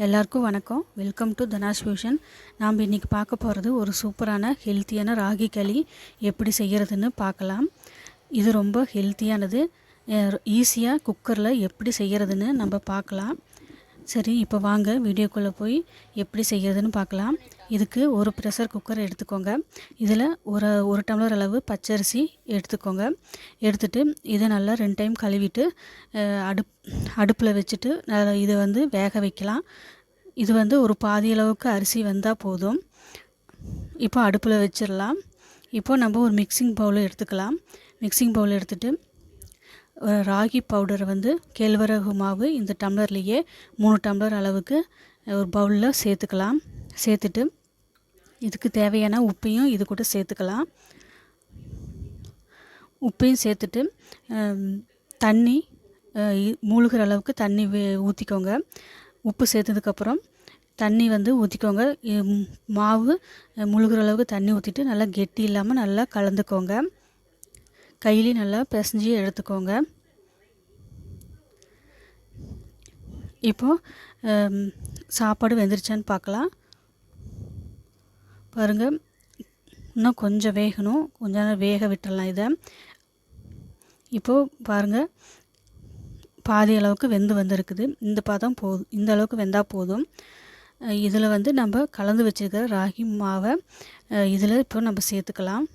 எல்லாருக்கும் வணக்கம். Welcome to Dhanash fusion. நாம் இன்றைக்கி பார்க்க போகிறது ஒரு சூப்பரான ஹெல்த்தியான ராகி களி எப்படி செய்கிறதுன்னு பார்க்கலாம். இது ரொம்ப ஹெல்த்தியானது. ஈஸியாக குக்கரில் எப்படி செய்கிறதுன்னு நம்ம பார்க்கலாம். சரி, இப்போ வாங்க வீடியோக்குள்ளே போய் எப்படி செய்கிறதுன்னு பார்க்கலாம். இதுக்கு ஒரு ப்ரெஷர் குக்கர் எடுத்துக்கோங்க. இதில் ஒரு டம்ளர் அளவு பச்சரிசி எடுத்துக்கோங்க. எடுத்துகிட்டு இதை நல்லா 2 டைம் கழுவிட்டு அடுப்பில் வச்சுட்டு இதை வேக வைக்கலாம். இது ஒரு பாதி அளவுக்கு அரிசி வந்தால் போதும். இப்போ அடுப்பில் வச்சிடலாம். இப்போ நம்ம ஒரு மிக்சிங் பவுல் எடுத்துக்கலாம். மிக்சிங் பவுல் எடுத்துகிட்டு ராகி பவுடரை கேழ்வரகு மாவு இந்த டம்ளர்லேயே 3 டம்ளர் அளவுக்கு ஒரு பவுலில் சேர்த்துக்கலாம். சேர்த்துட்டு இதுக்கு தேவையான உப்பையும் இது கூட சேர்த்துக்கலாம். உப்பையும் சேர்த்துட்டு தண்ணி மூழ்கிற அளவுக்கு தண்ணி ஊற்றிக்கோங்க. உப்பு சேர்த்ததுக்கப்புறம் தண்ணி ஊற்றிக்கோங்க. மாவு முழுகிற அளவுக்கு தண்ணி ஊற்றிட்டு நல்லா கெட்டி இல்லாமல் நல்லா கலந்துக்கோங்க. கையிலையும் நல்லா பிசைஞ்சு எடுத்துக்கோங்க. இப்போது சாப்பாடு வெந்துருச்சான்னு பார்க்கலாம். பாருங்கள், இன்னும் கொஞ்சம் வேகணும். கொஞ்ச நேரம் வேக விட்டுடலாம் இதை. இப்போது பாருங்கள், பாதி அளவுக்கு வந்திருக்குது. இந்த பதம் போதும். இந்த அளவுக்கு வெந்தால் போதும். இதில் நம்ம கலந்து வச்சுருக்கிற ராகி மாவை இதில் இப்போ நம்ம சேர்த்துக்கலாம்.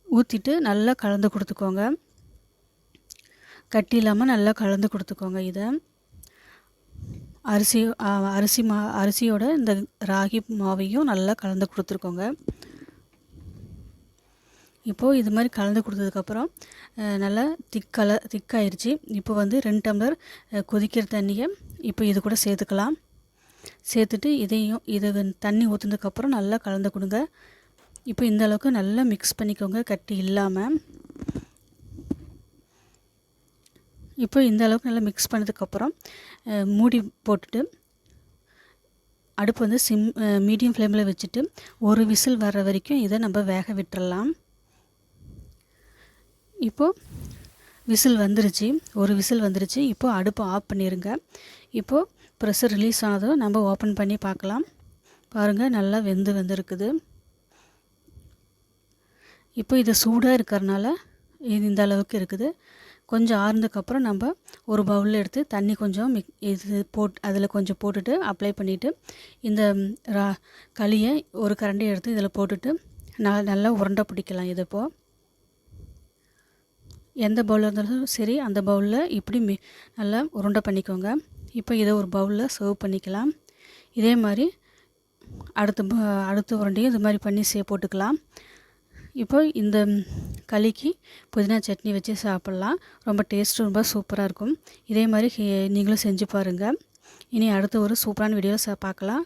ஊற்றிட்டு நல்லா கலந்து கொடுத்துக்கோங்க. கட்டி இல்லாமல் நல்லா கலந்து கொடுத்துக்கோங்க. இதை அரிசியோட இந்த ராகி மாவையும் நல்லா கலந்து கொடுத்துருக்கோங்க. இப்போது இது மாதிரி கலந்து கொடுத்ததுக்கப்புறம் நல்லா திக்காயிருச்சு. இப்போ 2 டம்ளர் கொதிக்கிற தண்ணியை இப்போ இது கூட சேர்த்துக்கலாம். சேர்த்துட்டு இதை தண்ணி ஊற்றுனதுக்கப்புறம் நல்லா கலந்து கொடுங்க. இப்போ இந்த அளவுக்கு நல்லா மிக்ஸ் பண்ணிக்கோங்க, கட்டி இல்லாமல். இப்போ இந்த அளவுக்கு நல்லா மிக்ஸ் பண்ணதுக்கப்புறம் மூடி போட்டுட்டு அடுப்பு மீடியம் ஃப்ளேமில் வச்சுட்டு ஒரு விசில் வர்ற வரைக்கும் இதை நம்ம வேக விட்டுறலாம். இப்போது விசில் வந்துருச்சு. ஒரு விசில் வந்துருச்சு. இப்போது அடுப்பை ஆஃப் பண்ணிடுங்க. இப்போது ப்ரெஷர் ரிலீஸ் ஆனதும் நம்ம ஓப்பன் பண்ணி பார்க்கலாம். பாருங்கள், நல்லா வந்திருக்குது. இப்போ இது சூடாக இருக்கிறனால இது இந்த அளவுக்கு இருக்குது. கொஞ்சம் ஆறுனதுக்கப்புறம் நம்ம ஒரு பவுலில் எடுத்து தண்ணி கொஞ்சம் அதில் கொஞ்சம் போட்டுட்டு அப்ளை பண்ணிவிட்டு இந்த களியை ஒரு கரண்டி எடுத்து இதில் போட்டுட்டு நல்லா உருண்டை பிடிக்கலாம். இது இப்போது எந்த பவுலில் இருந்தாலும் சரி, அந்த பவுலில் இப்படி நல்லா உருண்டை பண்ணிக்கோங்க. இப்போ இதை ஒரு பவுலில் சர்வ் பண்ணிக்கலாம். இதே மாதிரி அடுத்த உருண்டையும் இது மாதிரி பண்ணி போட்டுக்கலாம். இப்போ இந்த களிக்கு புதினா சட்னி வச்சு சாப்பிட்லாம். ரொம்ப டேஸ்ட்டு ரொம்ப சூப்பராக இருக்கும். இதே மாதிரி நீங்களும் செஞ்சு பாருங்கள். இனி அடுத்த ஒரு சூப்பரான வீடியோவில் பார்க்கலாம்.